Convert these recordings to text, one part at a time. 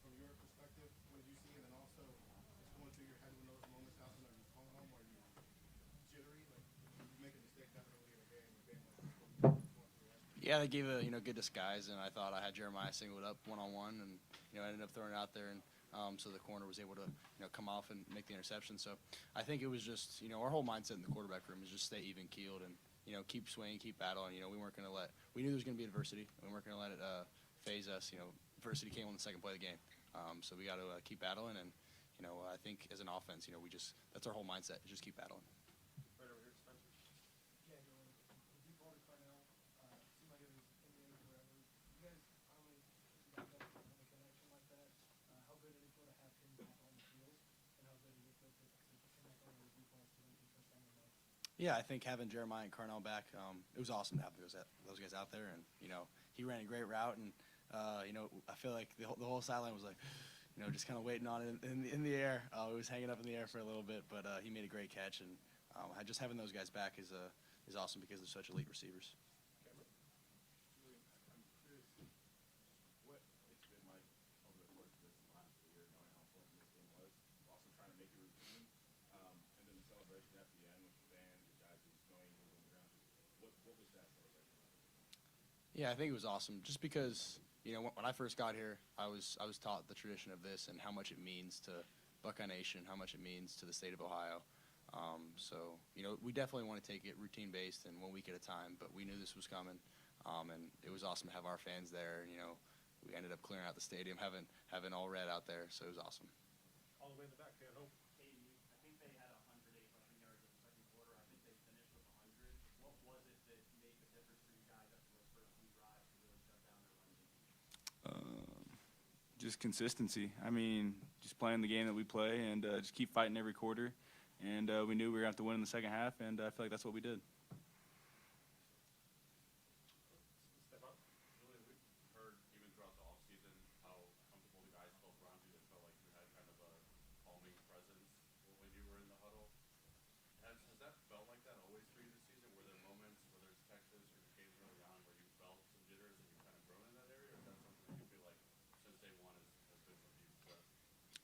from your perspective, what did you see? And then also, just going through your head when those moments happen, are you calm? Are you jittery? Like, you make a mistake that early in a game, like this, what were you going through that? Yeah, they gave a good disguise, and I thought I had Jeremiah singled up one-on-one, and I ended up throwing it out there, and so the corner was able to come off and make the interception. So I think it was just our whole mindset in the quarterback room is just stay even keeled and keep swinging, keep battling. We weren't going to we knew there was going to be adversity, and we weren't going to let it phase us. Adversity came on the second play of the game, so we got to keep battling, and I think as an offense, we just that's our whole mindset, is just keep battling. Right over here, Spencer. Yeah, Julian, with you going to Cornell, seemed like it was in the air forever. You guys finally got that kind of connection like that. How good did it feel to have him back on the field, and how good did it feel to connect on your defense to win the first time in life? Yeah, I think having Jeremiah and Carnell back, it was awesome to have those guys out there, and he ran a great route, and I feel like the whole sideline was like, just kind of waiting on it in the air. It was hanging up in the air for a little bit, but he made a great catch, and just having those guys back is awesome because they're such elite receivers. Julian, I'm curious what it's been like over the course of this last year, knowing how important this game was, also trying to make it routine, and then the celebration at the end with the band, the guys just knowing you were on the ground. What was that celebration like? Yeah, I think it was awesome. Just because when I first got here, I was taught the tradition of this and how much it means to Buckeye Nation, how much it means to the state of Ohio. So we definitely want to take it routine based and 1 week at a time. But we knew this was coming, and it was awesome to have our fans there. And we ended up clearing out the stadium, having all red out there. So it was awesome. All the way in the back, Ted Hope. I think they had 108 rushing yards in the second quarter. I think they finished with 100. What was it that made the difference for you guys after those first few drives to really shut down their run game? Just consistency. I mean, just playing the game that we play and just keep fighting every quarter. And we knew we were going to have to win in the second half, and I feel like that's what we did. Step up. Julian, we've heard even throughout the offseason how comfortable the guys felt around you. They felt like you had kind of a calming presence when you were in the huddle. Has that felt like that always for you this season? Were there moments, whether it's Texas or just games early on, where you felt some jitters and you kind of grown in that area? Or is that something that you feel like since day one has been something you've possessed?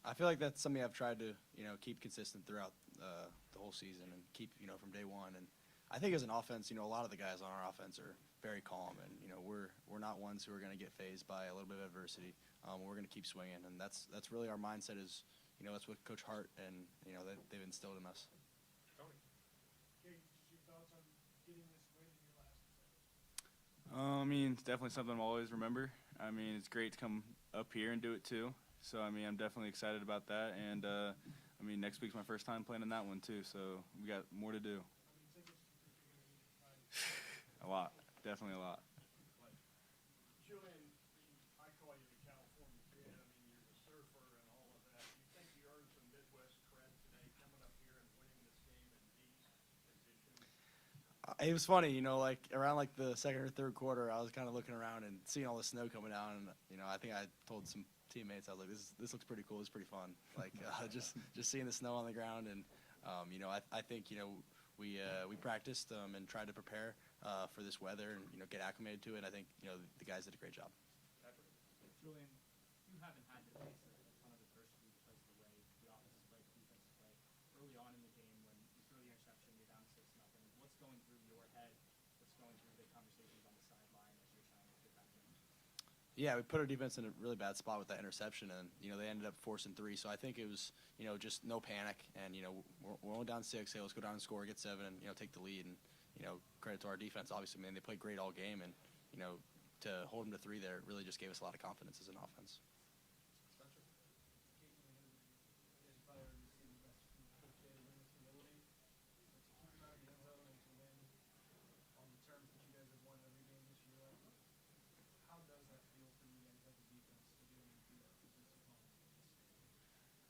I feel like that's something I've tried to keep consistent throughout the whole season and keep from day one. And I think as an offense, a lot of the guys on our offense are very calm, and we're not ones who are going to get fazed by a little bit of adversity. We're going to keep swinging, and that's really our mindset. Is that's what Coach Hart and they've instilled in us. Tony. Okay, just your thoughts on getting this win in your last season? I mean, it's definitely something I'll always remember. I mean, it's great to come up here and do it too. So, I mean, I'm definitely excited about that. And, I mean, next week's my first time playing in that one too. So we got more to do. A lot. Definitely a lot. Julian, I call you the California kid. I mean, you're the surfer and all of that. You think you earned some Midwest cred today coming up here and winning this game in these conditions? It was funny, like around the second or third quarter, I was kind of looking around and seeing all the snow coming down, and I think I told some teammates, I was like, this looks pretty cool. It's pretty fun. Like just seeing the snow on the ground, and I think we practiced and tried to prepare for this weather and get acclimated to it. I think the guys did a great job. Julian, you haven't had to face a ton of adversity because of the way the offenses play, the defenses play. Early on in the game, when you throw the interception, you're down 6-0. What's going through your head? What's going through the conversations on the sideline as you're trying to get back in? Yeah, we put our defense in a really bad spot with that interception, and they ended up forcing 3. So I think it was just no panic, and we're only down 6. Hey, let's go down and score, get 7, and take the lead. And credit to our defense, obviously, man, they played great all game, and to hold them to 3 there really just gave us a lot of confidence as an offense. Spencer.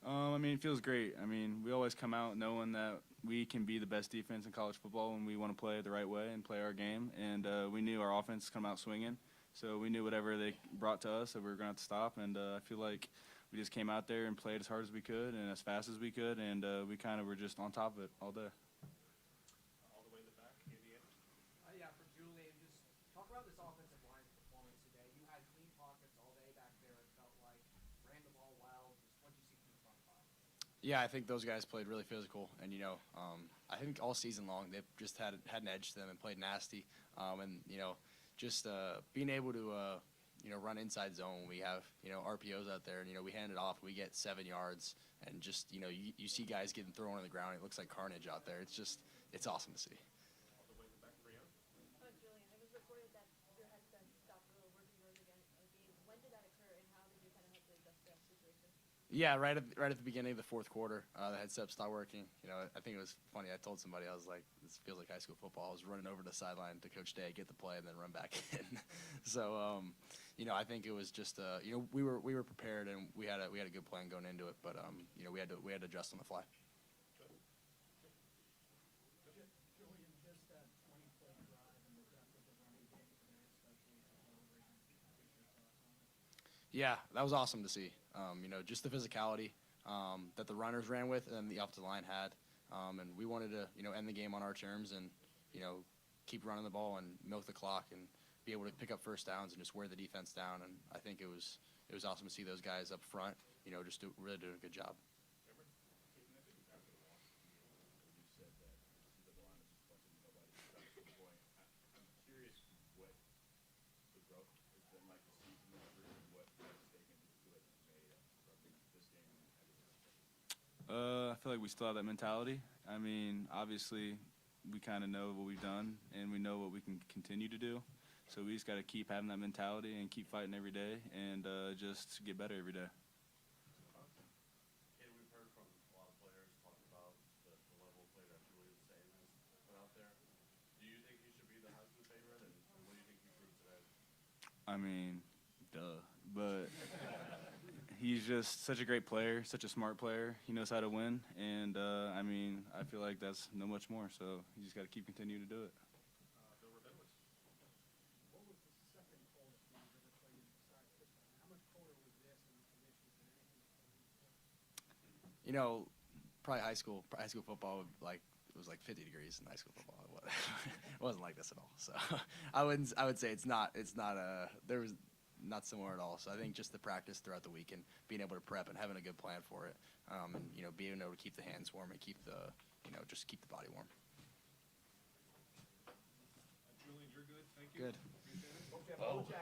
I mean, it feels great. I mean, we always come out knowing that we can be the best defense in college football when we want to play it the right way and play our game. And we knew our offense come out swinging, so we knew whatever they brought to us that we were going to have to stop. And I feel like we just came out there and played as hard as we could and as fast as we could, and we kind of were just on top of it all day. All the way in the back, Indiana. Yeah, for Julian, just talk about this offensive line's performance today. You had clean pockets all day back there. It felt like ran the ball Yeah, I think those guys played really physical, and I think all season long they've just had an edge to them and played nasty, and just being able to run inside zone. We have RPOs out there, and we hand it off, we get 7 yards, and just you see guys getting thrown on the ground. It looks like carnage out there. It's awesome to see. Julian, it was reported that your headset stopped working yours again in the game. When did that occur, and how did you kind of have to adjust to that situation? Yeah, right at the beginning of the fourth quarter, the headset stopped working. I think it was funny. I told somebody, I was like, "This feels like high school football." I was running over to the sideline to Coach Day, get the play, and then run back in. So, I think it was just, we were prepared, and we had a good plan going into it, but we had to adjust on the fly. Julian, just that 20-play drive and the depth of the running game today, especially at the lower range, what's your thoughts on it? Yeah, that was awesome to see. Just the physicality that the runners ran with and the offensive line had, and we wanted to end the game on our terms and keep running the ball and milk the clock and be able to pick up first downs and just wear the defense down. And I think it was awesome to see those guys up front, just really doing a good job. I feel like we still have that mentality. I mean, obviously, we kind of know what we've done, and we know what we can continue to do. So we just got to keep having that mentality and keep fighting every day and just get better every day. Kate, we've heard from a lot of players talk about the level of play that Julian Sayin has put out there. Do you think he should be the Heisman favorite, and what do you think he proved today? I mean, duh. But he's just such a great player, such a smart player. He knows how to win, and I feel like that's no much more. So you just got to keep continuing to do it. What was the second coldest game you've ever played in besides this one? How much colder was this and the conditions and anything? Probably high school football. It was like 50 degrees in high school football. It wasn't like this at all. So I would say it's not there was not similar at all. So I think just the practice throughout the week and being able to prep and having a good plan for it, and being able to keep the hands warm and keep the just keep the body warm. Julian, you're good. Thank you. Good. Appreciate it. Okay,